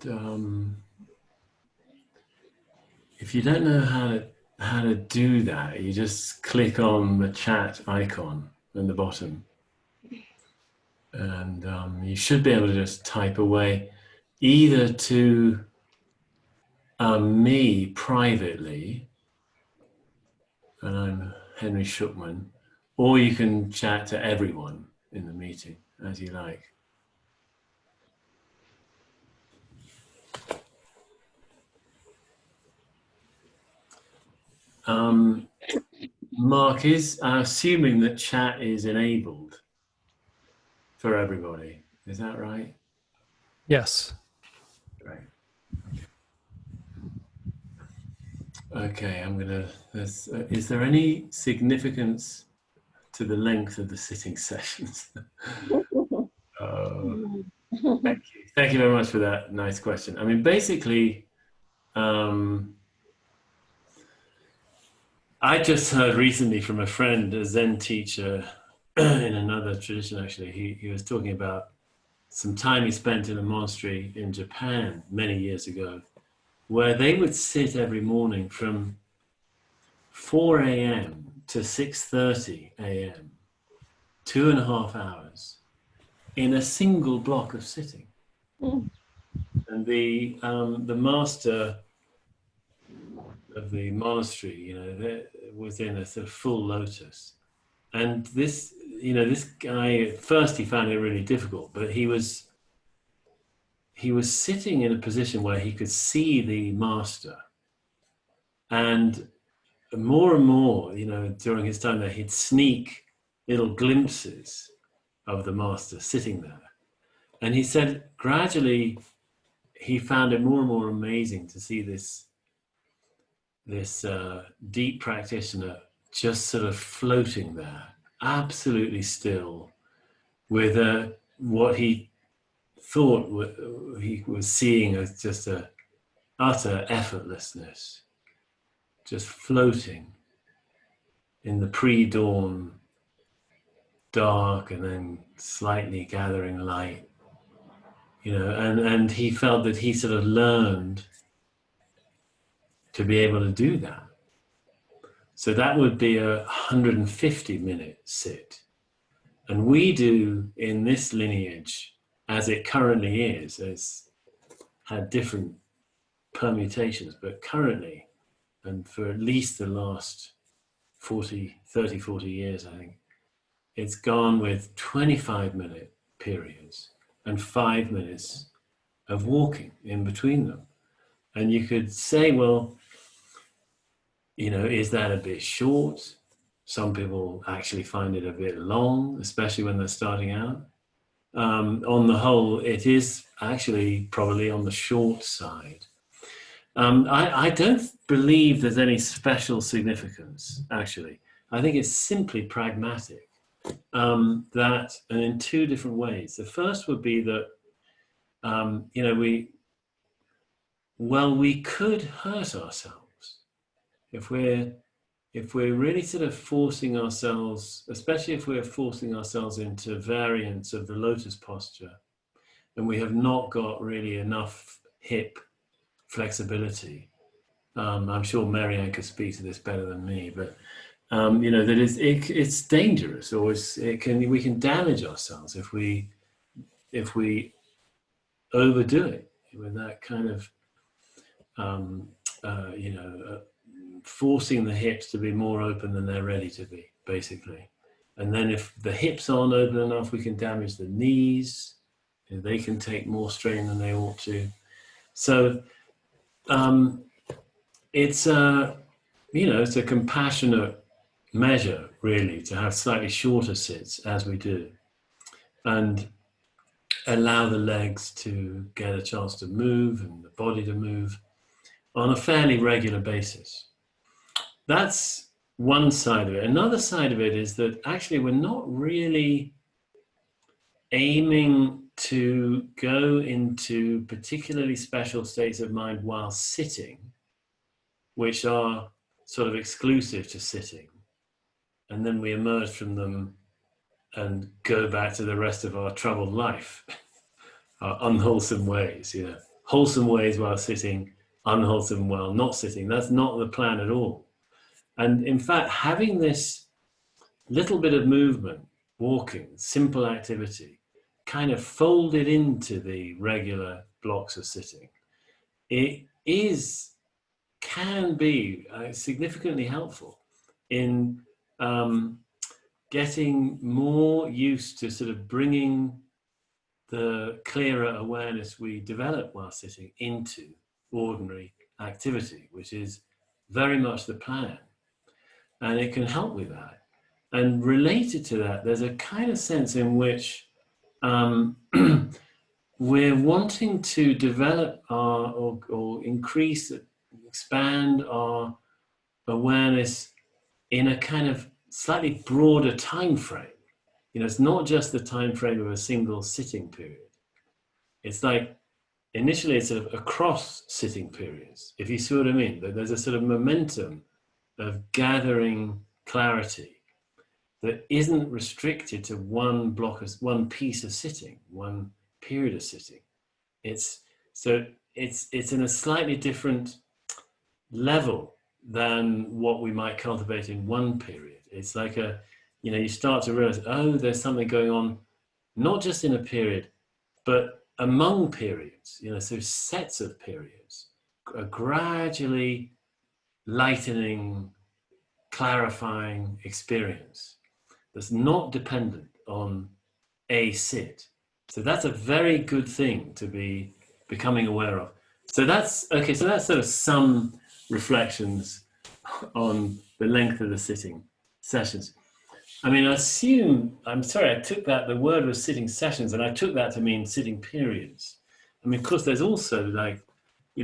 And if you don't know how to do that, you just click on the chat icon in the bottom, and you should be able to just type away either to me privately, and I'm Henry Shukman, or you can chat to everyone in the meeting as you like. Mark, is assuming that chat is enabled for everybody. Is that right? Yes. Right. Okay, I'm gonna. Is there any significance to the length of the sitting sessions? Thank you. Thank you very much for that nice question. I mean, basically, I just heard recently from a friend, a Zen teacher in another tradition, actually. He was talking about some time he spent in a monastery in Japan many years ago, where they would sit every morning from 4 a.m. to 6:30 a.m., 2.5 hours, in a single block of sitting. And the master of the monastery, you know, was in a sort of full lotus. And this, you know, this guy, at first he found it really difficult, but he was sitting in a position where he could see the master. And more and more, you know, during his time there, he'd sneak little glimpses of the master sitting there. And he said gradually he found it more and more amazing to see this deep practitioner just sort of floating there, absolutely still, with what he thought he was seeing as just a utter effortlessness, just floating in the pre-dawn dark and then slightly gathering light, you know, and he felt that he sort of learned to be able to do that. So that would be a 150-minute sit. And we do in this lineage, as it currently is, it's had different permutations, but currently, and for at least the last 30, 40 years, I think, it's gone with 25-minute periods and 5 minutes of walking in between them. And you could say, well, you know, is that a bit short? Some people actually find it a bit long, especially when they're starting out. On the whole, it is actually probably on the short side. I don't believe there's any special significance, actually. I think it's simply pragmatic. That, and in two different ways. The first would be that, you know, we could hurt ourselves if we're really sort of forcing ourselves, especially if we're forcing ourselves into variants of the lotus posture, and we have not got really enough hip flexibility. I'm sure Marianne could speak to this better than me, but you know, that it's dangerous, or we can damage ourselves if we overdo it with that kind of you know, forcing the hips to be more open than they're ready to be, basically. And then if the hips aren't open enough, we can damage the knees. You know, they can take more strain than they ought to. So it's a, you know, it's a compassionate measure, really, to have slightly shorter sits as we do, and allow the legs to get a chance to move and the body to move on a fairly regular basis. That's one side of it. Another side of it is that actually we're not really aiming to go into particularly special states of mind while sitting, which are sort of exclusive to sitting. And then we emerge from them and go back to the rest of our troubled life, our unwholesome ways, you know. wholesome ways while sitting, unwholesome while not sitting. That's not the plan at all. And in fact, having this little bit of movement, walking, simple activity, kind of folded into the regular blocks of sitting, it can be significantly helpful in getting more used to sort of bringing the clearer awareness we develop while sitting into ordinary activity, which is very much the plan. And it can help with that. And related to that, there's a kind of sense in which we're wanting to develop our, or increase, expand our awareness in a kind of slightly broader time frame. You know, it's not just the time frame of a single sitting period. It's like initially it's sort of across sitting periods, if you see what I mean. There's a sort of momentum of gathering clarity that isn't restricted to one block of, one piece of sitting, one period of sitting. It's in a slightly different level than what we might cultivate in one period. It's like you start to realize, oh, there's something going on, not just in a period, but among periods, so sets of periods are gradually lightening, clarifying experience that's not dependent on a sit. So that's a very good thing to be becoming aware of. So that's okay. So that's sort of some reflections on the length of the sitting sessions. I mean, I'm sorry, I took that, the word was sitting sessions, and I took that to mean sitting periods. I mean, of course, there's also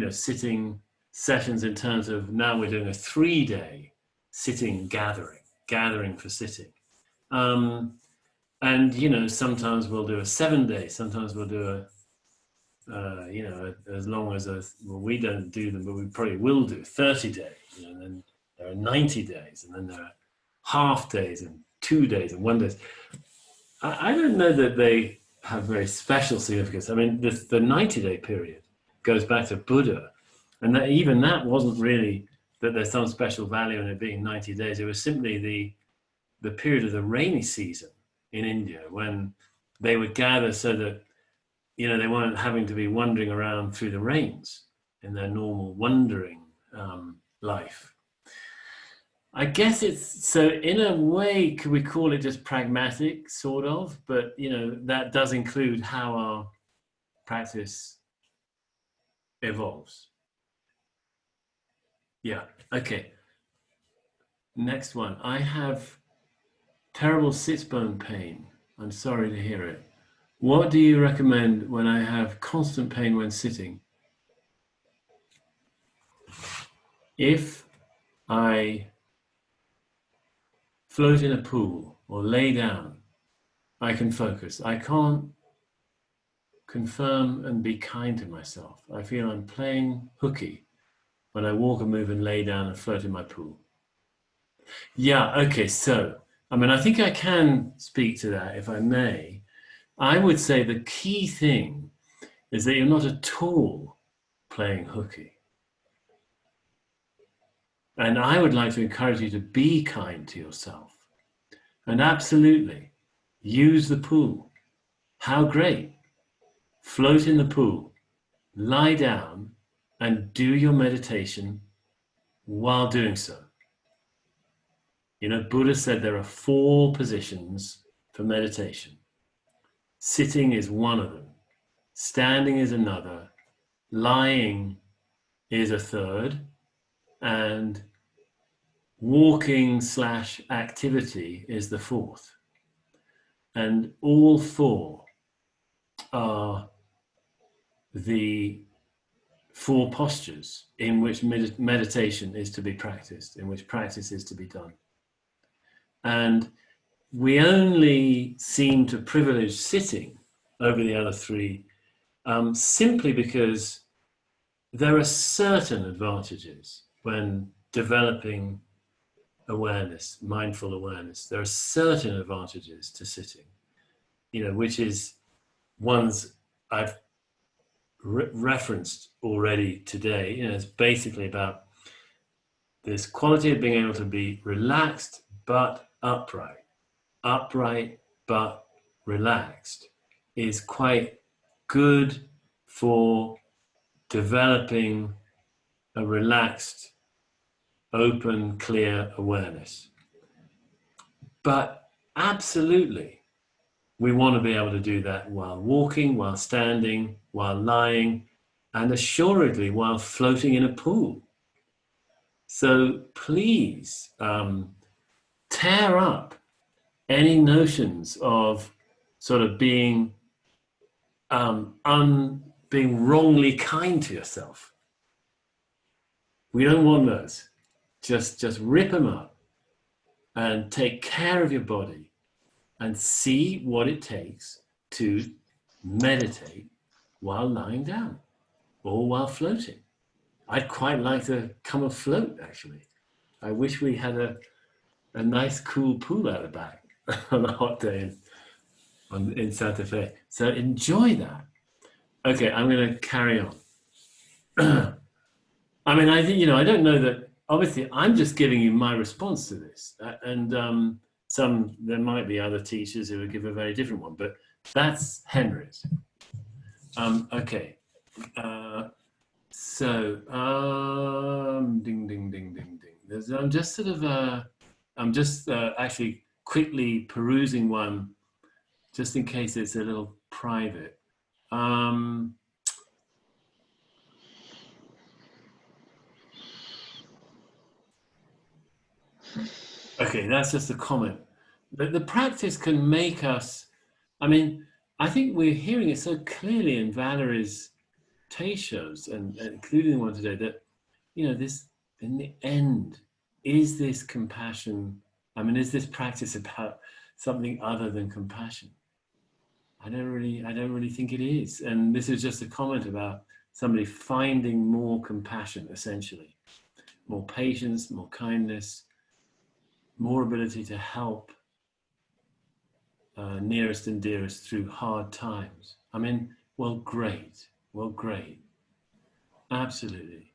sitting sessions in terms of now we're doing a 3-day sitting gathering for sitting. And, sometimes we'll do a 7-day, sometimes we'll do as long as we don't do them, but we probably will do 30 days, and then there are 90 days, and then there are half days and 2 days and 1 day. I don't know that they have very special significance. I mean, the 90-day period goes back to Buddha, and even that wasn't really that there's some special value in it being 90 days. It was simply the period of the rainy season in India when they would gather so that they weren't having to be wandering around through the rains in their normal wandering life. I guess so in a way, could we call it just pragmatic, sort of, but that does include how our practice evolves. Yeah, okay. Next one. I have terrible sits bone pain. I'm sorry to hear it. What do you recommend when I have constant pain when sitting? If I float in a pool or lay down, I can focus. I can't confirm and be kind to myself. I feel I'm playing hooky when I walk and move and lay down and float in my pool. Yeah, okay, so, I mean, I think I can speak to that if I may. I would say the key thing is that you're not at all playing hooky. And I would like to encourage you to be kind to yourself. And absolutely, use the pool. How great. Float in the pool, lie down, and do your meditation while doing so. Buddha said there are 4 positions for meditation. Sitting is one of them. Standing is another. Lying is a third. And walking/activity is the 4th. And all 4 are the 4 postures in which meditation is to be practiced, in which practice is to be done. And we only seem to privilege sitting over the other 3 simply because there are certain advantages when developing awareness, mindful awareness. There are certain advantages to sitting, which is ones I've referenced already today. It's basically about this quality of being able to be relaxed but upright. Upright but relaxed is quite good for developing a relaxed, open, clear awareness. But absolutely, we want to be able to do that while walking, while standing, while lying, and assuredly while floating in a pool. So please tear up any notions of sort of being being wrongly kind to yourself. We don't want those. Just rip them up and take care of your body and see what it takes to meditate while lying down or while floating. I'd quite like to come afloat, actually. I wish we had a nice cool pool out the back on a hot day in Santa Fe. So enjoy that. Okay, I'm going to carry on. I mean, I think, I don't know that, obviously, I'm just giving you my response to this. And there might be other teachers who would give a very different one, but that's Henry's. Okay. Ding, ding, ding, ding, ding. I'm just sort of, actually quickly perusing one, just in case it's a little private. Okay, that's just a comment. The practice can make us, I mean, I think we're hearing it so clearly in Valerie's Tay shows, and including the one today, that, this, in the end, is this compassion, I mean, is this practice about something other than compassion? I don't really think it is. And this is just a comment about somebody finding more compassion, essentially. More patience, more kindness, more ability to help nearest and dearest through hard times. I mean, well, great. Absolutely.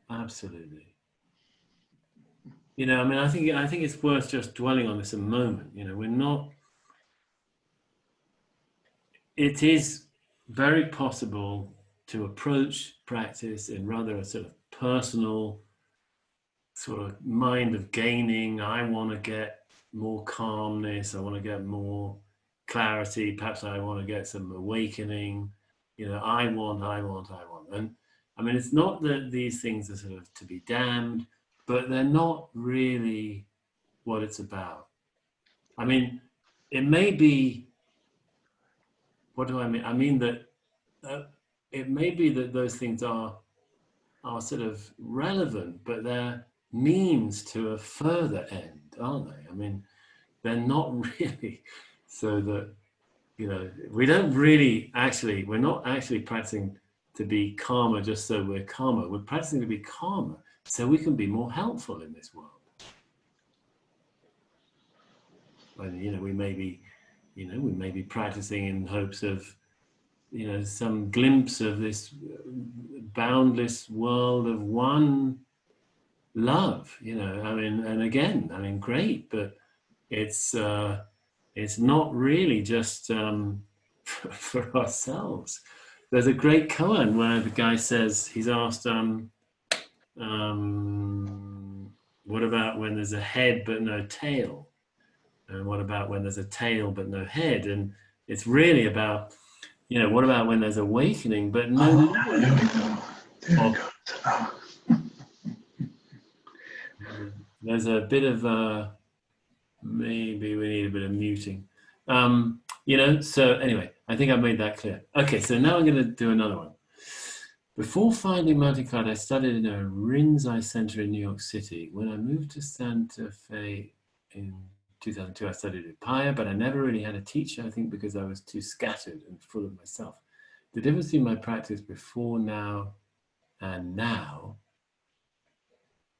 Absolutely. I mean, I think it's worth just dwelling on this a moment. It is very possible to approach practice in rather a sort of personal sort of mind of gaining. I want to get more calmness. I want to get more clarity. Perhaps I want to get some awakening. I want. And I mean, it's not that these things are sort of to be damned, but they're not really what it's about. I mean, it may be, what do I mean? I mean that it may be that those things are sort of relevant, but they're means to a further end, aren't they? I mean, they're not really so that, we're not actually practicing to be calmer just so we're calmer. We're practicing to be calmer so we can be more helpful in this world. And, we may be practicing in hopes of, some glimpse of this boundless world of one love, I mean, and again, I mean, great, but it's not really just for ourselves. There's a great koan where the guy says, he's asked, what about when there's a head but no tail? And what about when there's a tail but no head? And it's really about, what about when there's awakening but no... There we go. There's a bit of maybe we need a bit of muting. So anyway, I think I've made that clear. Okay, so now I'm going to do another one. Before finding Mountain Cloud, I studied in a Rinzai center in New York City. When I moved to Santa Fe in 2002, I studied at Upaya, but I never really had a teacher, I think because I was too scattered and full of myself. The difference in my practice before now and now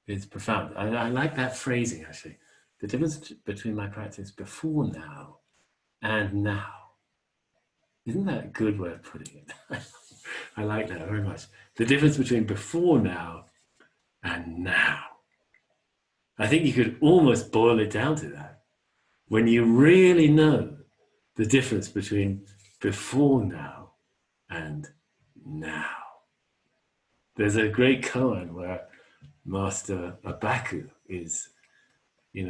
is profound. I like that phrasing, actually. The difference between my practice before now and now. Isn't that a good way of putting it? I like that very much. The difference between before now and now. I think you could almost boil it down to that. When you really know the difference between before now and now. There's a great koan where Master Abaku is, what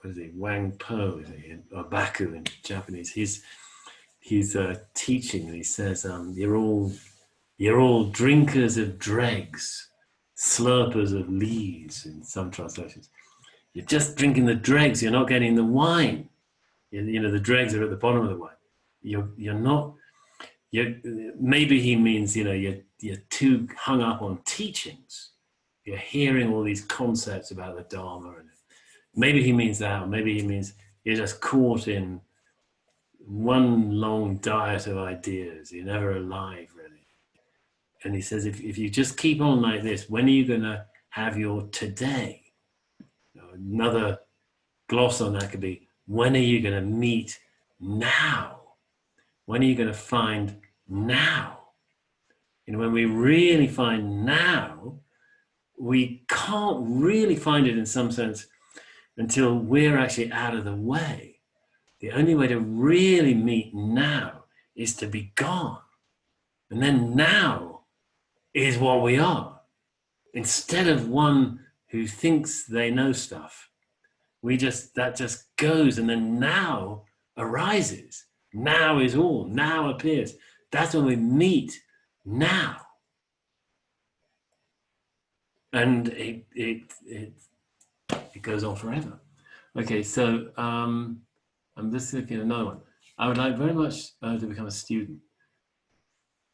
is he, Wang Po, is he? Abaku in Japanese. He's teaching, and he says, you're all drinkers of dregs, slurpers of lees in some translations. You're just drinking the dregs, you're not getting the wine. The dregs are at the bottom of the wine. You're not, maybe he means, you're too hung up on teachings. You're hearing all these concepts about the Dharma, and maybe he means that, or maybe he means you're just caught in one long diet of ideas. You're never alive, really. And he says, if you just keep on like this, when are you going to have your today? Another gloss on that could be, when are you going to meet now? When are you going to find now? When we really find now, we can't really find it in some sense until we're actually out of the way. The only way to really meet now is to be gone. And then now is what we are. Instead of one who thinks they know stuff, that just goes, and then now arises. Now is all, now appears. That's when we meet now. And it goes on forever. Okay, so I'm just looking at another one. I would like very much to become a student.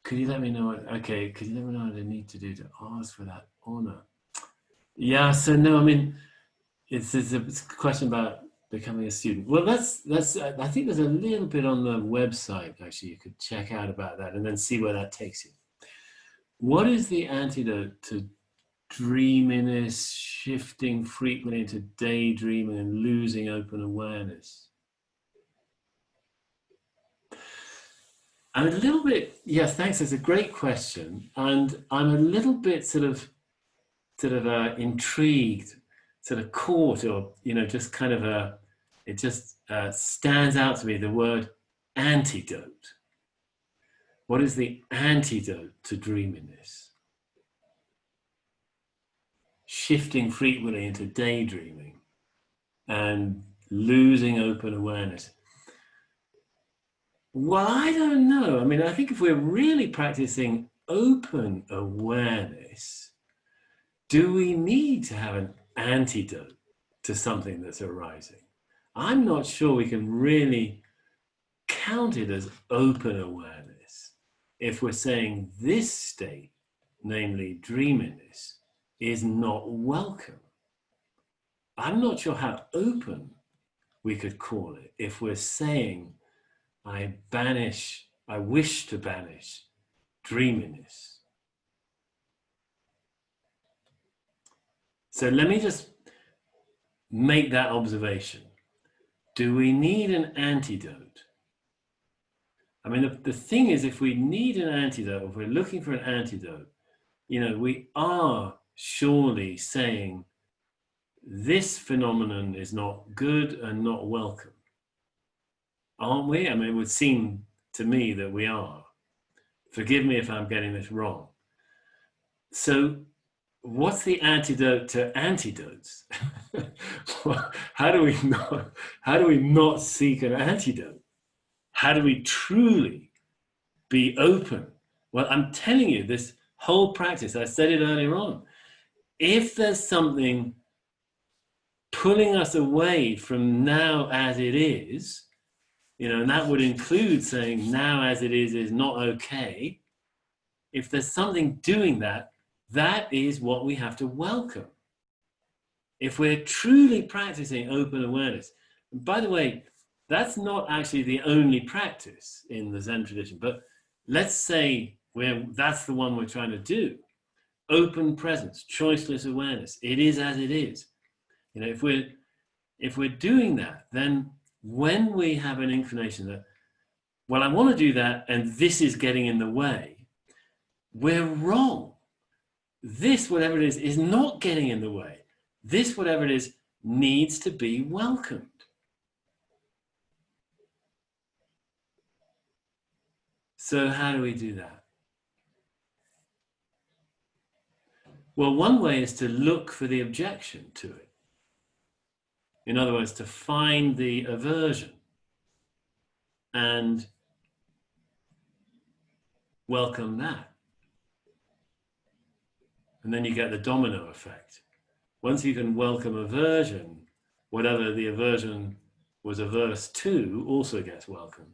Could you let me know could you let me know what I need to do to ask for that honor? Yeah, so no, I mean, it's a question about becoming a student. Well, that's I think there's a little bit on the website, actually, you could check out about that and then see where that takes you. What is the antidote to dreaminess, shifting frequently into daydreaming and losing open awareness? I'm a little bit, yes, thanks, it's a great question. And I'm a little bit sort of intrigued, sort of caught, or, just kind of it just stands out to me, the word antidote. What is the antidote to dreaminess? Shifting frequently into daydreaming and losing open awareness. Well, I don't know. I mean, I think if we're really practicing open awareness, do we need to have an antidote to something that's arising? I'm not sure we can really count it as open awareness if we're saying this state, namely dreaminess, is not welcome. I'm not sure how open we could call it if we're saying, I wish to banish dreaminess. So let me just make that observation. Do we need an antidote? I mean, the thing is, if we need an antidote, if we're looking for an antidote, we are surely saying this phenomenon is not good and not welcome. Aren't we? I mean, it would seem to me that we are. Forgive me if I'm getting this wrong. So what's the antidote to antidotes? How do we not seek an antidote? How do we truly be open? Well, I'm telling you, this whole practice, I said it earlier on, if there's something pulling us away from now as it is, and that would include saying now as it is not okay. If there's something doing that, that is what we have to welcome. If we're truly practicing open awareness, and by the way, that's not actually the only practice in the Zen tradition, but let's say that's the one we're trying to do. Open presence, choiceless awareness. It is as it is. If we're doing that, then when we have an inclination that well, I want to do that, and this is getting in the way, we're wrong. This, whatever it is not getting in the way. This, whatever it is, needs to be welcomed. So how do we do that? Well, one way is to look for the objection to it. In other words, to find the aversion and welcome that. And then you get the domino effect. Once you can welcome aversion, whatever the aversion was averse to also gets welcomed.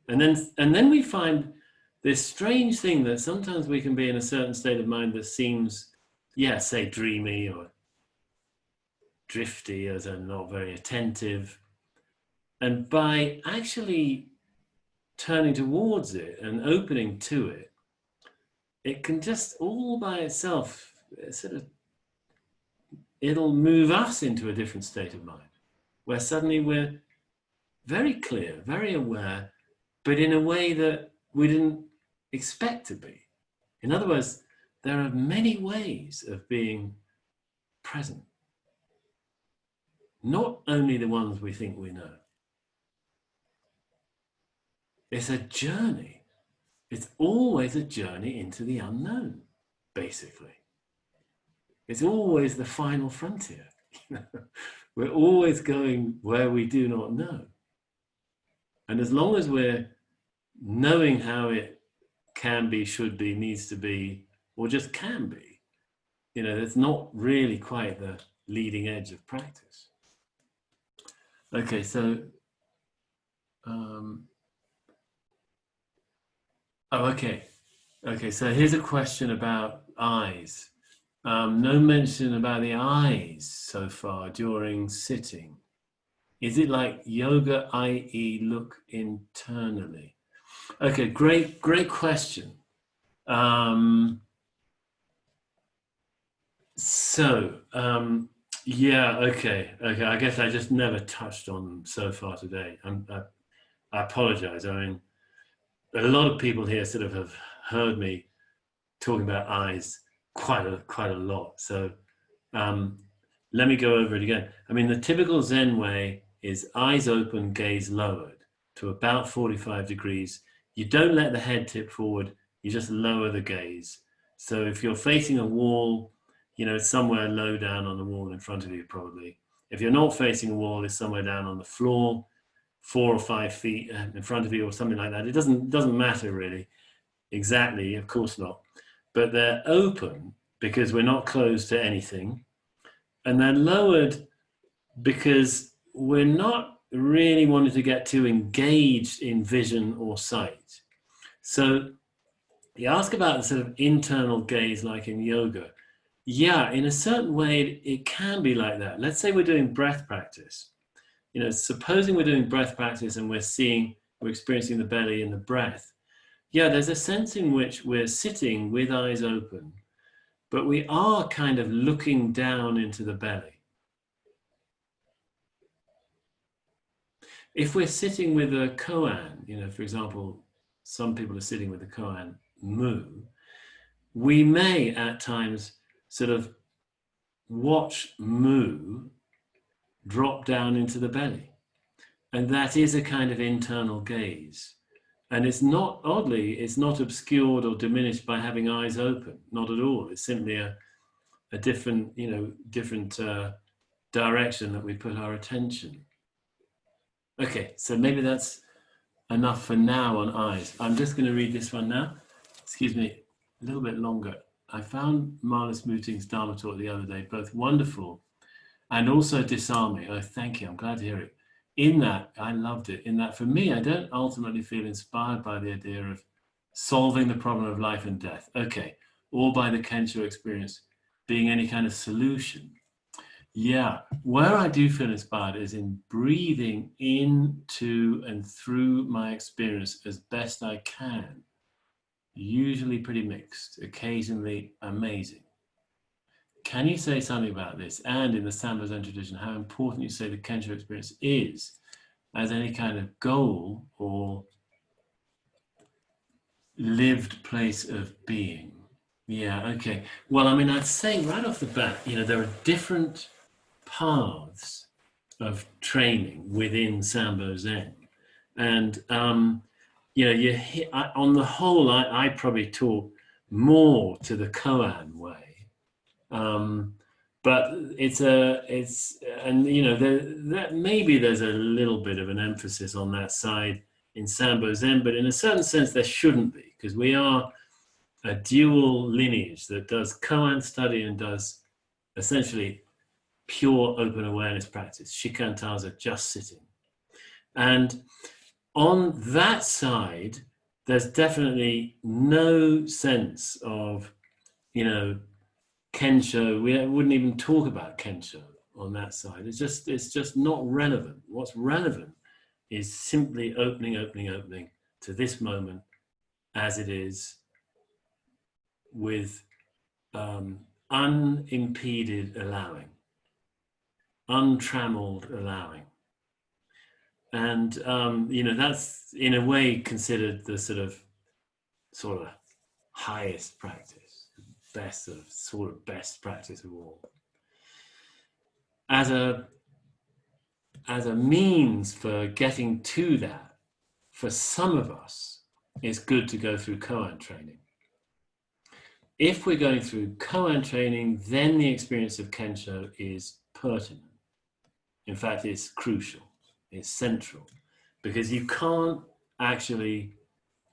And then we find this strange thing that sometimes we can be in a certain state of mind that seems, yeah, say dreamy or drifty, as in not very attentive. And by actually turning towards it and opening to it, it can just all by itself sort of, it'll move us into a different state of mind where suddenly we're very clear, very aware, but in a way that we didn't expect to be. In other words, there are many ways of being present, not only the ones we think we know. It's a journey. It's always a journey into the unknown, basically. It's always the final frontier. We're always going where we do not know. And as long as we're knowing how it can be, should be, needs to be, or just can be, it's not really quite the leading edge of practice. Okay, so, Okay, so here's a question about eyes. No mention about the eyes so far during sitting. Is it like yoga, i.e. look internally? Okay, great question. Yeah, okay. I guess I just never touched on them so far today. I apologize. I mean, a lot of people here sort of have heard me talking about eyes quite a lot. So let me go over it again. I mean, the typical Zen way is eyes open, gaze lowered to about 45 degrees. You don't let the head tip forward, you just lower the gaze. So if you're facing a wall, it's somewhere low down on the wall in front of you probably. If you're not facing a wall, it's somewhere down on the floor, 4 or 5 feet in front of you or something like that. It doesn't matter really, exactly, of course not. But they're open because we're not closed to anything. And they're lowered because we're not really wanting to get too engaged in vision or sight. So you ask about the sort of internal gaze like in yoga. Yeah, in a certain way, it can be like that. Let's say we're doing breath practice. Supposing we're doing breath practice and we're experiencing the belly and the breath. Yeah, there's a sense in which we're sitting with eyes open, but we are kind of looking down into the belly. If we're sitting with a koan, for example, some people are sitting with a koan mu, we may at times sort of watch mu drop down into the belly. And that is a kind of internal gaze. And it's not, oddly, it's not obscured or diminished by having eyes open, not at all. It's simply a different, different direction that we put our attention. Okay, so maybe that's enough for now on eyes. I'm just going to read this one now. Excuse me, a little bit longer. I found Marlis Muting's Dharma talk the other day, both wonderful and also disarming. Oh, thank you. I'm glad to hear it. In that, I loved it. In that, for me, I don't ultimately feel inspired by the idea of solving the problem of life and death. Okay, or by the Kensho experience being any kind of solution. Yeah, where I do feel inspired is in breathing into and through my experience as best I can. Usually pretty mixed, occasionally amazing. Can you say something about this? And in the Sambo Zen tradition, how important you say the Kensho experience is as any kind of goal or lived place of being. Yeah, okay. Well, I mean, I'd say right off the bat, there are different paths of training within Sambo Zen. And, on the whole, I probably talk more to the koan way. But maybe there's a little bit of an emphasis on that side in Sambo Zen, but in a certain sense there shouldn't be, because we are a dual lineage that does koan study and does essentially pure open awareness practice, shikantaza, just sitting. And on that side, there's definitely no sense of, Kensho. We wouldn't even talk about Kensho on that side. It's just not relevant. What's relevant is simply opening to this moment as it is, with unimpeded allowing, untrammeled allowing. And, that's in a way considered the sort of highest practice, best practice of all. As a means for getting to that, for some of us, it's good to go through koan training. If we're going through koan training, then the experience of Kensho is pertinent. In fact, it's crucial. It's central, because you can't actually,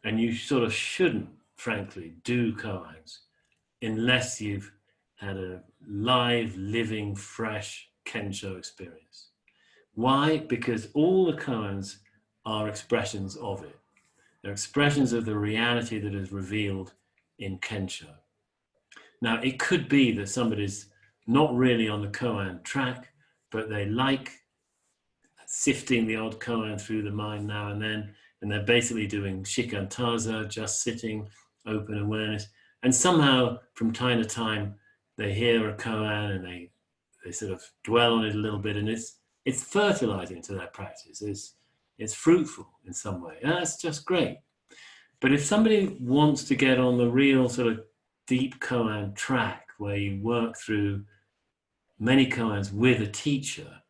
and you sort of shouldn't, frankly, do koans unless you've had a live, living, fresh Kensho experience. Why? Because all the koans are expressions of it. They're expressions of the reality that is revealed in Kensho. Now, it could be that somebody's not really on the koan track, but they like sifting the odd koan through the mind now and then, and they're basically doing shikantaza, just sitting, open awareness, and somehow from time to time they hear a koan and they sort of dwell on it a little bit, and it's fertilizing to their practice. It's fruitful in some way. And that's just great. But if somebody wants to get on the real sort of deep koan track, where you work through many koans with a teacher,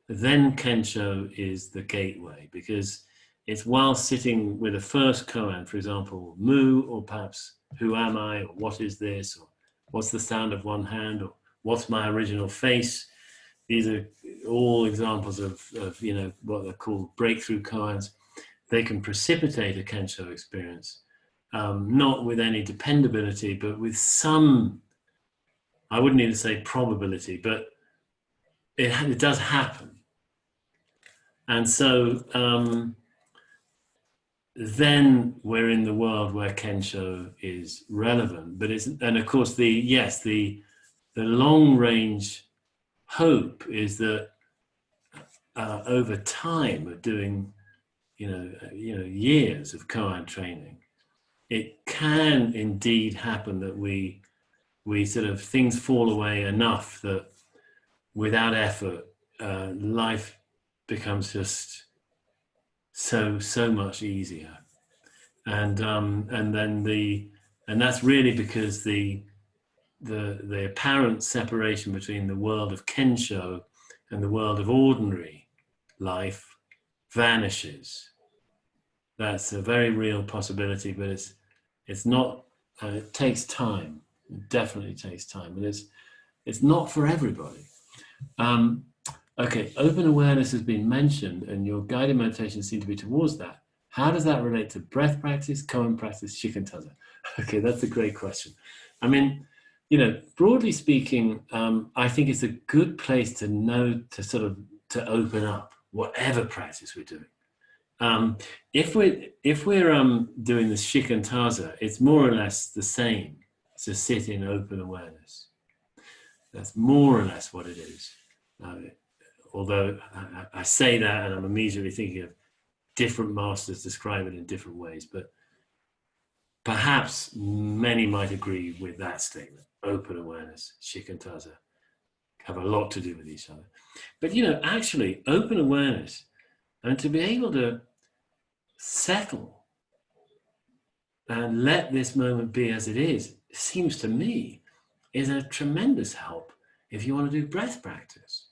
then Kensho is the gateway, because it's while sitting with a first koan, for example, mu, or perhaps who am I, or what is this, or what's the sound of one hand, or what's my original face. These are all examples of what they're called breakthrough koans. They can precipitate a Kensho experience, not with any dependability, but with some, I wouldn't even say probability, but it does happen. And so then we're in the world where Kensho is relevant. But and of course the long range hope is that over time of doing years of koan training, it can indeed happen that we sort of, things fall away enough that without effort, life becomes just so much easier. And that's really because the apparent separation between the world of Kensho and the world of ordinary life vanishes. That's a very real possibility, but it's not. It takes time. It definitely takes time, and it's not for everybody. Okay, open awareness has been mentioned, and your guided meditation seems to be towards that. How does that relate to breath practice, koan practice, shikantaza? Okay, that's a great question. I mean, broadly speaking, I think it's a good place to know, to open up whatever practice we're doing. If we're doing the shikantaza, it's more or less the same to sit in open awareness. That's more or less what it is. Although I say that and I'm immediately thinking of different masters describe it in different ways, but perhaps many might agree with that statement. Open awareness, shikantaza, have a lot to do with each other. But actually, open awareness And to be able to settle and let this moment be as it is, seems to me, is a tremendous help if you want to do breath practice,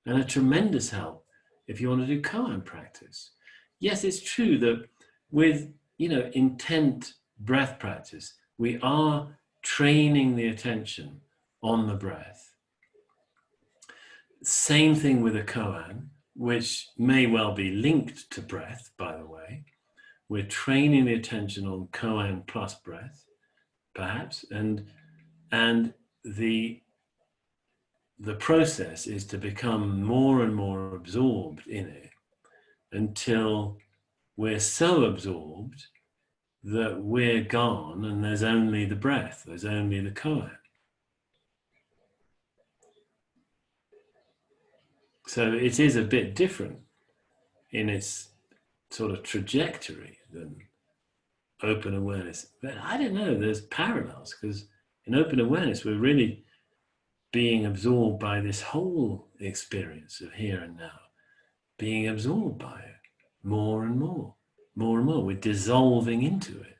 and a tremendous help if you want to do koan practice. Yes, it's true that with, intent breath practice, we are training the attention on the breath. Same thing with a koan, which may well be linked to breath, by the way. We're training the attention on koan plus breath, perhaps, and the process is to become more and more absorbed in it until we're so absorbed that we're gone and there's only the breath, there's only the koan. So it is a bit different in its sort of trajectory than open awareness. But I don't know, there's parallels, because in open awareness, we're really being absorbed by this whole experience of here and now, being absorbed by it more and more, more and more. We're dissolving into it.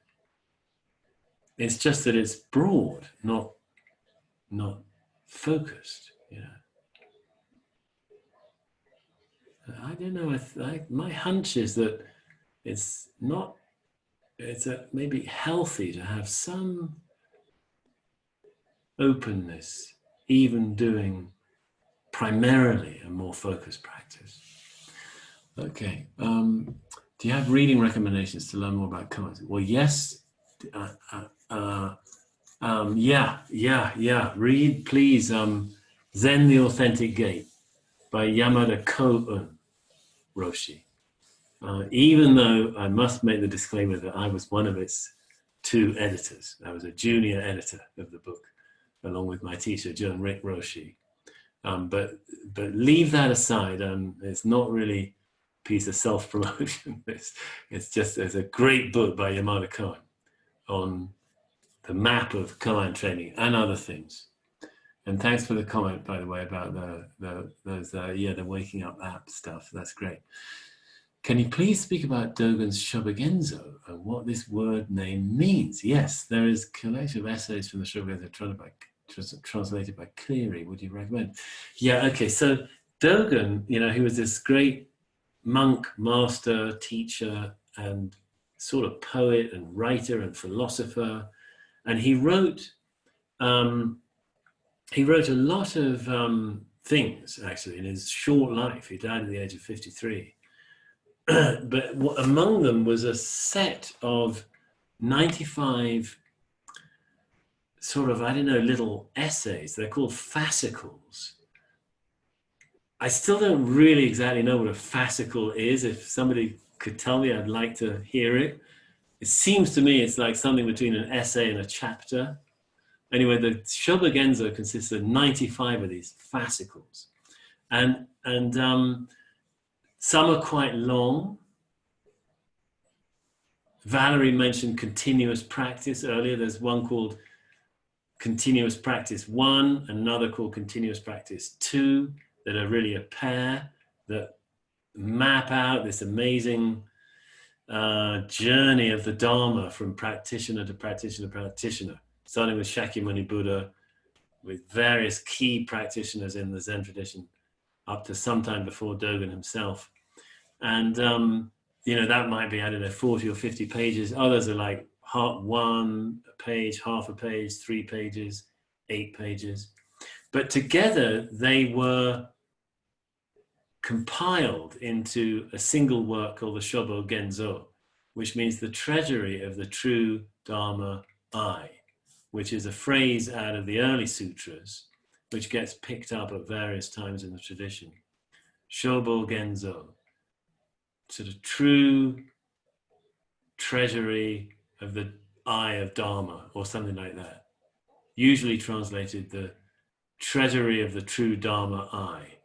It's just that it's broad, not focused. I don't know. My hunch is that it's maybe healthy to have some openness, even doing primarily a more focused practice. Okay. Do you have reading recommendations to learn more about koans? Well, yes. Yeah. Read, please, Zen the Authentic Gate by Yamada Ko-un Roshi. Even though I must make the disclaimer that I was one of its 2 editors. I was a junior editor of the book, along with my teacher, John Rick Roshi. But leave that aside. It's not really a piece of self-promotion. It's a great book by Yamada Koan on the map of koan training and other things. And thanks for the comment, by the way, about the waking up app stuff. That's great. Can you please speak about Dogen's Shobogenzo and what this word name means? Yes, there is a collection of essays from the Shobogenzo translated by Cleary. Would you recommend? Yeah, okay. So Dogen, he was this great monk, master, teacher, and sort of poet and writer and philosopher. And he wrote a lot of things, actually, in his short life. He died at the age of 53. But among them was a set of 95 sort of, little essays. They're called fascicles. I still don't really exactly know what a fascicle is. If somebody could tell me, I'd like to hear it. It seems to me it's like something between an essay and a chapter. Anyway, the Shobogenzo consists of 95 of these fascicles. And some are quite long. Valerie mentioned continuous practice earlier. There's one called Continuous Practice 1, another called Continuous Practice 2, that are really a pair that map out this amazing journey of the Dharma from practitioner to practitioner to practitioner, starting with Shakyamuni Buddha, with various key practitioners in the Zen tradition, up to sometime before Dogen himself. And, that might be, 40 or 50 pages. Others are like 1 page, half a page, 3 pages, 8 pages. But together they were compiled into a single work called the Shobogenzo, which means the treasury of the true Dharma I, which is a phrase out of the early sutras, which gets picked up at various times in the tradition. Shobogenzo, sort of true treasury of the eye of Dharma, or something like that. Usually translated the treasury of the true Dharma eye,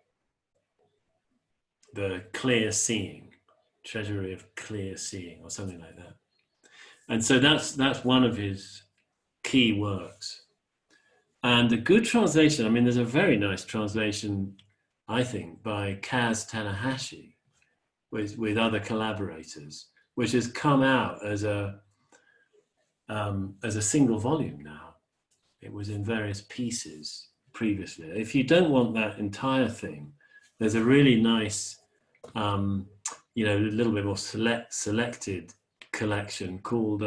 the clear seeing, treasury of clear seeing, or something like that. And so that's one of his key works. And a good translation, there's a very nice translation, I think, by Kaz Tanahashi, with other collaborators, which has come out as a single volume now. It was in various pieces previously. If you don't want that entire thing, there's a really nice, you know, a little bit more selected collection called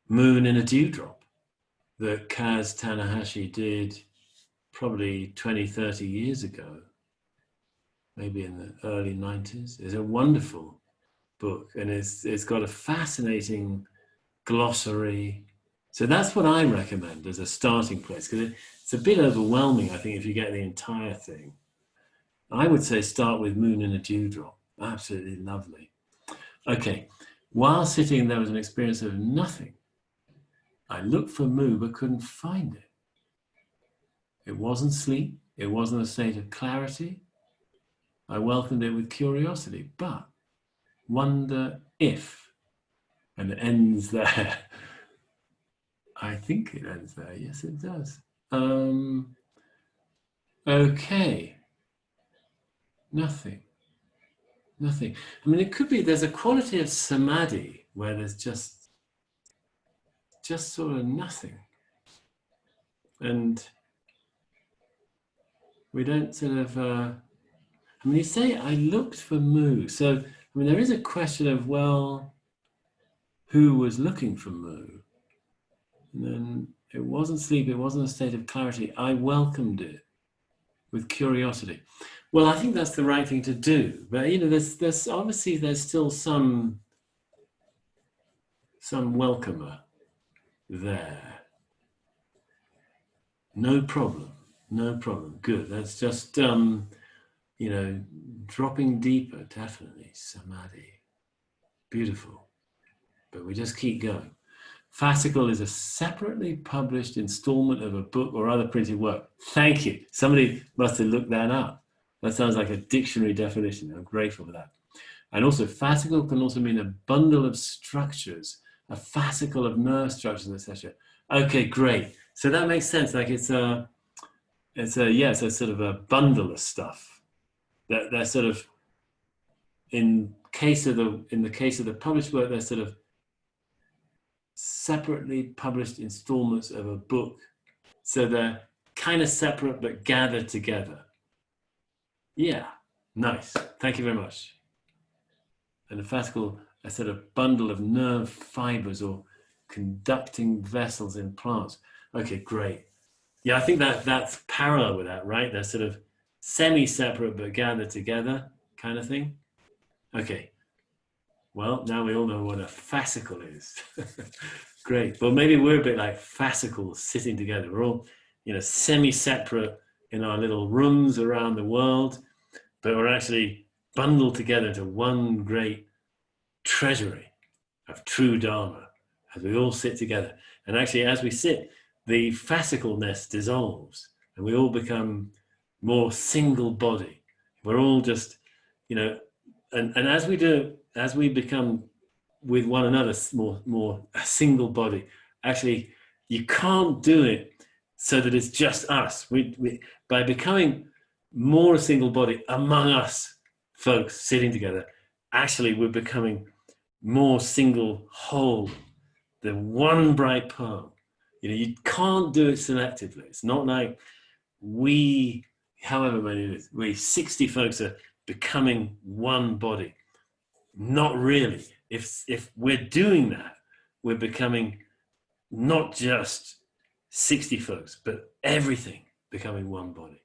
Moon in a Dewdrop that Kaz Tanahashi did probably 20, 30 years ago, maybe in the early 90s. It's a wonderful book, and it's got a fascinating glossary. So that's what I recommend as a starting place, because it's a bit overwhelming, I think, if you get the entire thing. I would say start with Moon in a Dewdrop. Absolutely lovely. Okay. While sitting, there was an experience of nothing. I looked for Moo, but couldn't find it. It wasn't sleep. It wasn't a state of clarity. I welcomed it with curiosity, but wonder if, and it ends there. I think it ends there. Yes, it does. Okay. Nothing. Nothing. I mean, it could be there's a quality of samadhi where there's just sort of nothing. And we don't sort of, I mean, you say, I looked for Moo. So, I mean, there is a question of, well, who was looking for Moo? And then it wasn't sleep, it wasn't a state of clarity. I welcomed it with curiosity. Well, I think that's the right thing to do. But, you know, there's obviously there's still some welcomer there. No problem. No problem. Good. That's just, you know, dropping deeper, definitely. Samadhi. Beautiful. But we just keep going. Fascicle is a separately published installment of a book or other printed work. Thank you. Somebody must have looked that up. That sounds like a dictionary definition. I'm grateful for that. And also, fascicle can also mean a bundle of structures, a fascicle of nerve structures, etc. Okay, great. So that makes sense. Like it's a sort of a bundle of stuff. They're sort of, in the case of the published work, they're sort of separately published installments of a book. So they're kind of separate but gathered together. Yeah, nice. Thank you very much. And the fascicle, a sort of bundle of nerve fibers or conducting vessels in plants. Okay, great. Yeah, I think that's parallel with that, right? They're sort of semi-separate but gathered together kind of thing. Okay. Well, now we all know what a fascicle is. Great. Well, maybe we're a bit like fascicles sitting together. We're all, you know, semi-separate in our little rooms around the world, but we're actually bundled together into one great treasury of true Dharma as we all sit together. And actually, as we sit, the fascicle-ness dissolves and we all become more single body. We're all just, you know, and as we do, as we become with one another more a single body, actually, you can't do it so that it's just us. We by becoming more a single body among us folks sitting together, actually we're becoming more single whole, the one bright pearl. You know, you can't do it selectively. It's not like we, however many it is, we 60 folks are becoming one body. Not really. If we're doing that, we're becoming not just 60 folks, but everything becoming one body.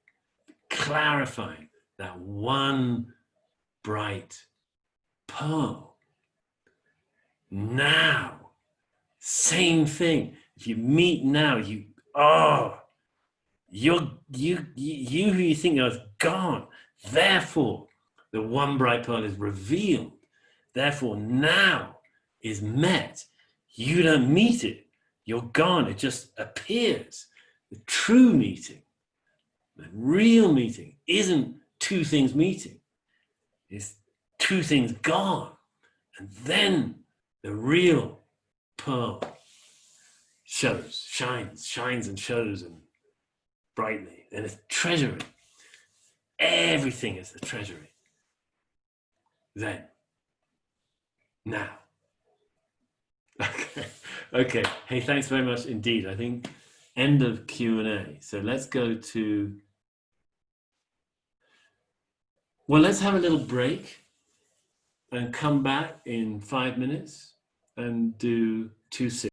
Clarifying that one bright pearl. Now, same thing. If you meet now, you who you think of gone. Therefore, the one bright pearl is revealed. Therefore, now is met. You don't meet it. You're gone. It just appears. The true meeting, the real meeting, isn't two things meeting. It's two things gone. And then the real pearl shines and shows and brightly. And it's treasury. Everything is the treasury. Then. Now. Okay. Okay. Hey, thanks very much indeed. I think end of Q&A. So let's go to, well, let's have a little break and come back in 5 minutes and do 2-6.